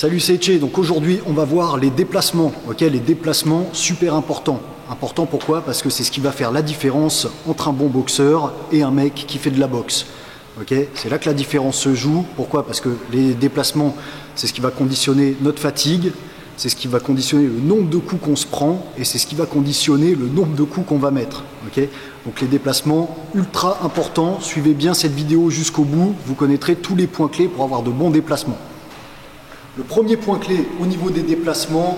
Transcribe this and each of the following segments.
Salut, c'est Etche. Donc aujourd'hui, on va voir les déplacements. Ok, les déplacements super importants. Important pourquoi? Parce que c'est ce qui va faire la différence entre un bon boxeur et un mec qui fait de la boxe. Ok, c'est là que la différence se joue. Pourquoi? Parce que les déplacements, c'est ce qui va conditionner notre fatigue, c'est ce qui va conditionner le nombre de coups qu'on se prend et c'est ce qui va conditionner le nombre de coups qu'on va mettre. Ok, donc les déplacements ultra importants. Suivez bien cette vidéo jusqu'au bout. Vous connaîtrez tous les points clés pour avoir de bons déplacements. Le premier point clé au niveau des déplacements,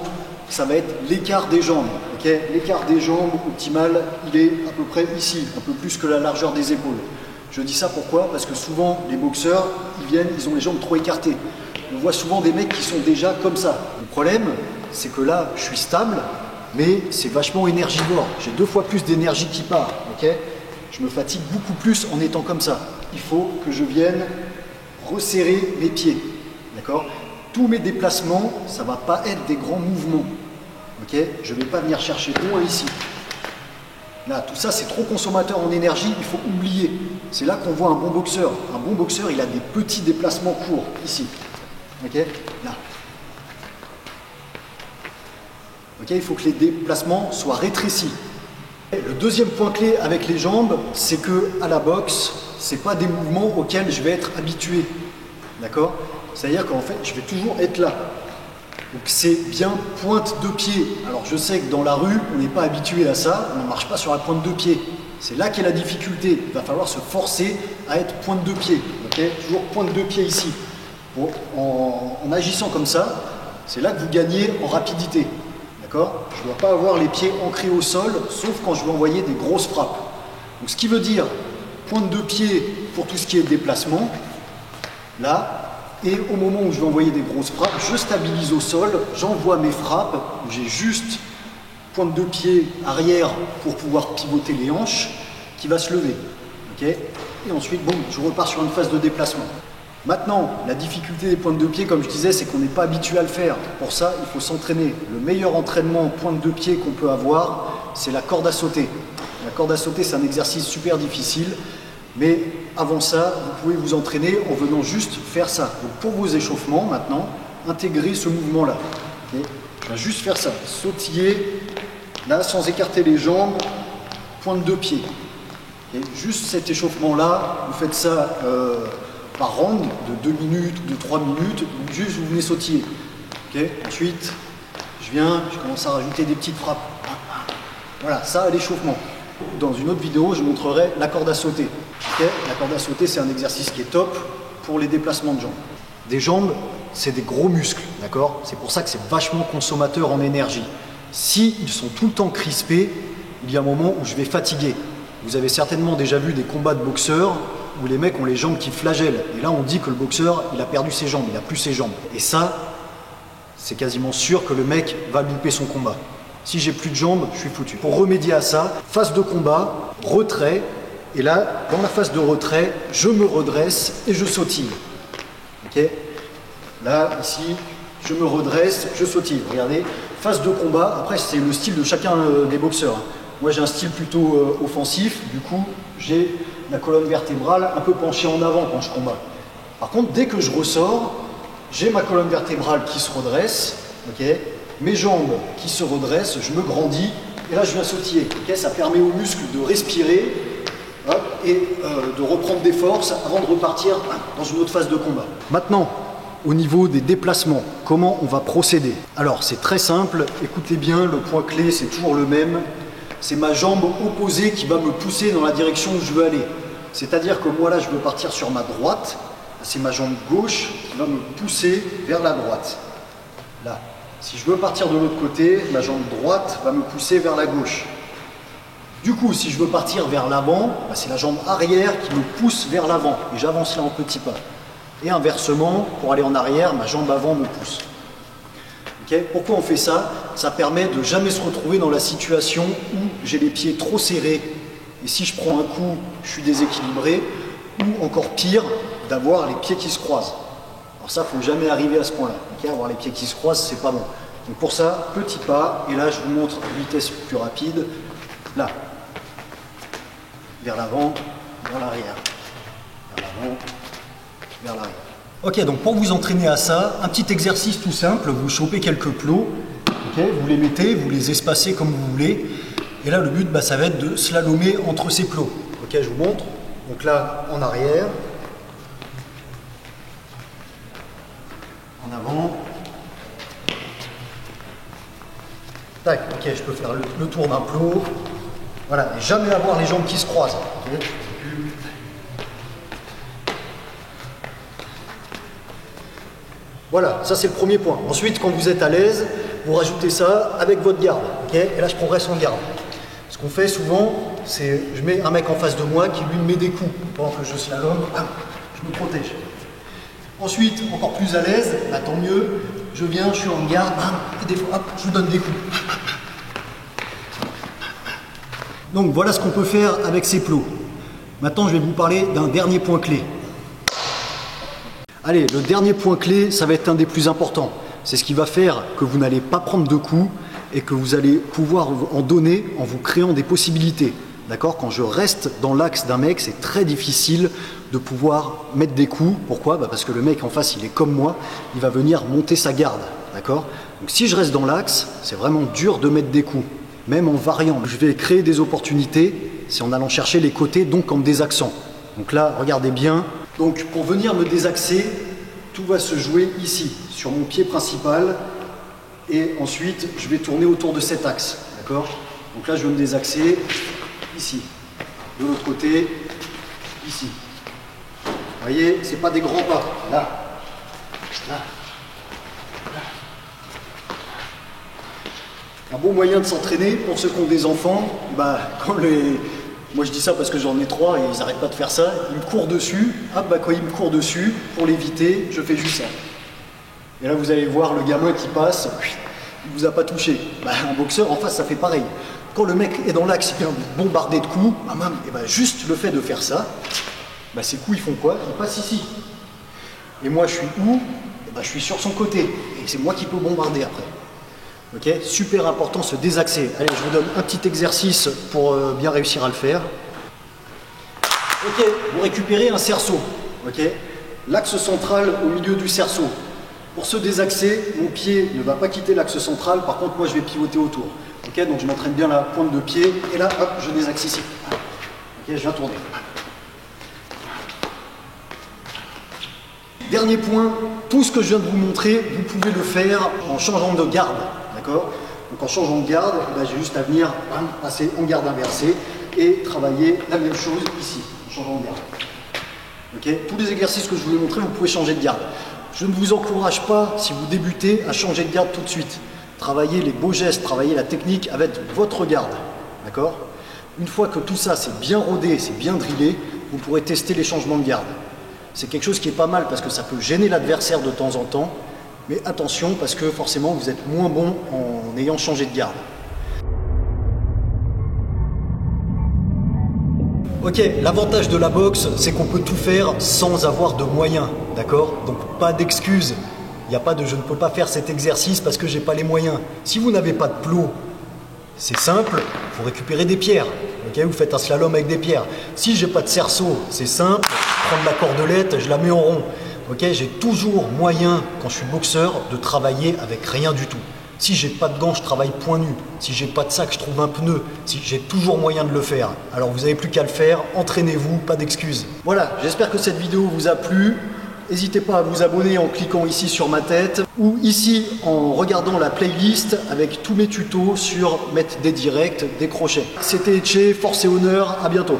ça va être l'écart des jambes. Okay, l'écart des jambes optimal, il est à peu près ici, un peu plus que la largeur des épaules. Je dis ça pourquoi? Parce que souvent, les boxeurs, ils ont les jambes trop écartées. On voit souvent des mecs qui sont déjà comme ça. Le problème, c'est que là, je suis stable, mais c'est vachement énergivore. J'ai 2 fois plus d'énergie qui part. Okay, je me fatigue beaucoup plus en étant comme ça. Il faut que je vienne resserrer mes pieds. D'accord? Tous mes déplacements, ça ne va pas être des grands mouvements. Okay, je ne vais pas venir chercher loin ici. Là, tout ça, c'est trop consommateur en énergie, il faut oublier. C'est là qu'on voit un bon boxeur. Un bon boxeur, il a des petits déplacements courts, ici. Okay, là. Okay, il faut que les déplacements soient rétrécis. Le deuxième point clé avec les jambes, c'est que à la boxe, ce n'est pas des mouvements auxquels je vais être habitué. D'accord? C'est-à-dire qu'en fait, je vais toujours être là. Donc c'est bien pointe de pied. Alors je sais que dans la rue, on n'est pas habitué à ça, on ne marche pas sur la pointe de pied. C'est là qu'est la difficulté. Il va falloir se forcer à être pointe de pied. Okay, toujours pointe de pied ici. Bon, en agissant comme ça, c'est là que vous gagnez en rapidité. D'accord? Je ne dois pas avoir les pieds ancrés au sol, sauf quand je vais envoyer des grosses frappes. Donc ce qui veut dire pointe de pied pour tout ce qui est déplacement. Là. Et au moment où je vais envoyer des grosses frappes, je stabilise au sol, j'envoie mes frappes, où j'ai juste pointe de pied arrière pour pouvoir pivoter les hanches, qui va se lever. Okay, et ensuite, bon, je repars sur une phase de déplacement. Maintenant, la difficulté des pointes de pied, comme je disais, c'est qu'on n'est pas habitué à le faire. Pour ça, il faut s'entraîner. Le meilleur entraînement pointe de pied qu'on peut avoir, c'est la corde à sauter. La corde à sauter, c'est un exercice super difficile. Mais avant ça, vous pouvez vous entraîner en venant juste faire ça. Donc pour vos échauffements, maintenant, intégrez ce mouvement-là. Okay, je vais juste faire ça. Sautiller, là, sans écarter les jambes, pointe de pied. Okay, juste cet échauffement-là, vous faites ça par round, de 2 minutes ou de 3 minutes, juste vous venez sautiller. Okay, ensuite, je commence à rajouter des petites frappes. Voilà, ça à l'échauffement. Dans une autre vidéo, je montrerai la corde à sauter. Okay, la corde à sauter, c'est un exercice qui est top pour les déplacements de jambes. Des jambes, c'est des gros muscles, d'accord? C'est pour ça que c'est vachement consommateur en énergie. S'ils sont tout le temps crispés, il y a un moment où je vais fatiguer. Vous avez certainement déjà vu des combats de boxeurs où les mecs ont les jambes qui flagellent. Et là, on dit que le boxeur, il a perdu ses jambes, il n'a plus ses jambes. Et ça, c'est quasiment sûr que le mec va louper son combat. Si j'ai plus de jambes, je suis foutu. Pour remédier à ça, phase de combat, retrait. Et là, dans la phase de retrait, je me redresse et je sautille. Okay, là, ici, je me redresse, je sautille. Regardez, phase de combat. Après, c'est le style de chacun des boxeurs. Moi, j'ai un style plutôt offensif. Du coup, j'ai la colonne vertébrale un peu penchée en avant quand je combats. Par contre, dès que je ressors, j'ai ma colonne vertébrale qui se redresse. Okay, mes jambes qui se redressent, je me grandis et là je viens sautiller. Okay, ça permet aux muscles de respirer et de reprendre des forces avant de repartir dans une autre phase de combat. Maintenant, au niveau des déplacements, comment on va procéder? Alors c'est très simple, écoutez bien, le point clé c'est toujours le même. C'est ma jambe opposée qui va me pousser dans la direction où je veux aller. C'est-à-dire que moi là je veux partir sur ma droite, c'est ma jambe gauche qui va me pousser vers la droite. Là. Si je veux partir de l'autre côté, ma jambe droite va me pousser vers la gauche. Du coup, si je veux partir vers l'avant, c'est la jambe arrière qui me pousse vers l'avant. Et j'avance là en petits pas. Et inversement, pour aller en arrière, ma jambe avant me pousse. Okay, pourquoi on fait ça? Ça permet de jamais se retrouver dans la situation où j'ai les pieds trop serrés. Et si je prends un coup, je suis déséquilibré. Ou encore pire, d'avoir les pieds qui se croisent. Alors ça, il ne faut jamais arriver à ce point-là. Okay, avoir les pieds qui se croisent, c'est pas bon. Donc pour ça, petit pas, et là je vous montre une vitesse plus rapide. Là, vers l'avant, vers l'arrière. Vers l'avant, vers l'arrière. Ok, donc pour vous entraîner à ça, un petit exercice tout simple, vous chopez quelques plots, okay, vous les mettez, vous les espacez comme vous voulez, et là le but ça va être de slalomer entre ces plots. Ok, je vous montre, donc là en arrière, en avant, tac, ok, je peux faire le tour d'un plot, voilà, et jamais avoir les jambes qui se croisent. Okay. Voilà, ça c'est le premier point. Ensuite, quand vous êtes à l'aise, vous rajoutez ça avec votre garde. Okay, et là, je progresse en garde. Ce qu'on fait souvent, c'est je mets un mec en face de moi qui lui met des coups. Pendant que je slalom, je me protège. Ensuite, encore plus à l'aise, tant mieux, je viens, je suis en garde, et des fois, hop, je vous donne des coups. Donc voilà ce qu'on peut faire avec ces plots. Maintenant, je vais vous parler d'un dernier point clé. Allez, le dernier point clé, ça va être un des plus importants. C'est ce qui va faire que vous n'allez pas prendre de coups et que vous allez pouvoir en donner en vous créant des possibilités. D'accord ? Quand je reste dans l'axe d'un mec, c'est très difficile de pouvoir mettre des coups. Pourquoi ? Parce que le mec en face, il est comme moi, il va venir monter sa garde. D'accord ? Donc si je reste dans l'axe, c'est vraiment dur de mettre des coups. Même en variant, je vais créer des opportunités, c'est en allant chercher les côtés, donc en me désaxant. Donc là, regardez bien. Donc pour venir me désaxer, tout va se jouer ici, sur mon pied principal. Et ensuite, je vais tourner autour de cet axe. D'accord ? Donc là, je vais me désaxer ici. De l'autre côté, ici. Vous voyez, c'est pas des grands pas. Là. Là. Un bon moyen de s'entraîner pour ceux qui ont des enfants, moi je dis ça parce que j'en ai 3 et ils n'arrêtent pas de faire ça, ils me courent dessus, quand ils me courent dessus, pour l'éviter, je fais juste ça. Et là vous allez voir le gamin qui passe, il vous a pas touché. Un boxeur en face ça fait pareil. Quand le mec est dans l'axe, il vient bombarder de coups, juste le fait de faire ça, ces coups ils font quoi? Ils passent ici. Et moi je suis où? Je suis sur son côté, et c'est moi qui peux bombarder après. Ok, super important, se désaxer. Allez, je vous donne un petit exercice pour bien réussir à le faire. Ok, vous récupérez un cerceau. Ok, l'axe central au milieu du cerceau. Pour se désaxer, mon pied ne va pas quitter l'axe central. Par contre, moi, je vais pivoter autour. Ok, donc je m'entraîne bien la pointe de pied. Et là, hop, je désaxe ici. Ok, je viens tourner. Dernier point, tout ce que je viens de vous montrer, vous pouvez le faire en changeant de garde. D'accord ? Donc en changeant de garde, j'ai juste à venir passer en garde inversée et travailler la même chose ici, en changeant de garde. Okay ? Tous les exercices que je vous ai montrés, vous pouvez changer de garde. Je ne vous encourage pas, si vous débutez, à changer de garde tout de suite. Travaillez les beaux gestes, travaillez la technique avec votre garde. D'accord ? Une fois que tout ça c'est bien rodé, c'est bien drillé, vous pourrez tester les changements de garde. C'est quelque chose qui est pas mal parce que ça peut gêner l'adversaire de temps en temps. Mais attention, parce que forcément, vous êtes moins bon en ayant changé de garde. Ok, l'avantage de la boxe, c'est qu'on peut tout faire sans avoir de moyens, d'accord? Donc pas d'excuses. Il n'y a pas de « je ne peux pas faire cet exercice parce que j'ai pas les moyens ». Si vous n'avez pas de plot, c'est simple, vous récupérez des pierres. Okay, vous faites un slalom avec des pierres. Si j'ai pas de cerceau, c'est simple, prendre la cordelette, je la mets en rond. Okay, j'ai toujours moyen, quand je suis boxeur, de travailler avec rien du tout. Si j'ai pas de gants, je travaille point nu. Si j'ai pas de sac, je trouve un pneu. Si j'ai toujours moyen de le faire. Alors vous n'avez plus qu'à le faire, entraînez-vous, pas d'excuses. Voilà, j'espère que cette vidéo vous a plu. N'hésitez pas à vous abonner en cliquant ici sur ma tête ou ici en regardant la playlist avec tous mes tutos sur mettre des directs, des crochets. C'était Etche, force et honneur, à bientôt.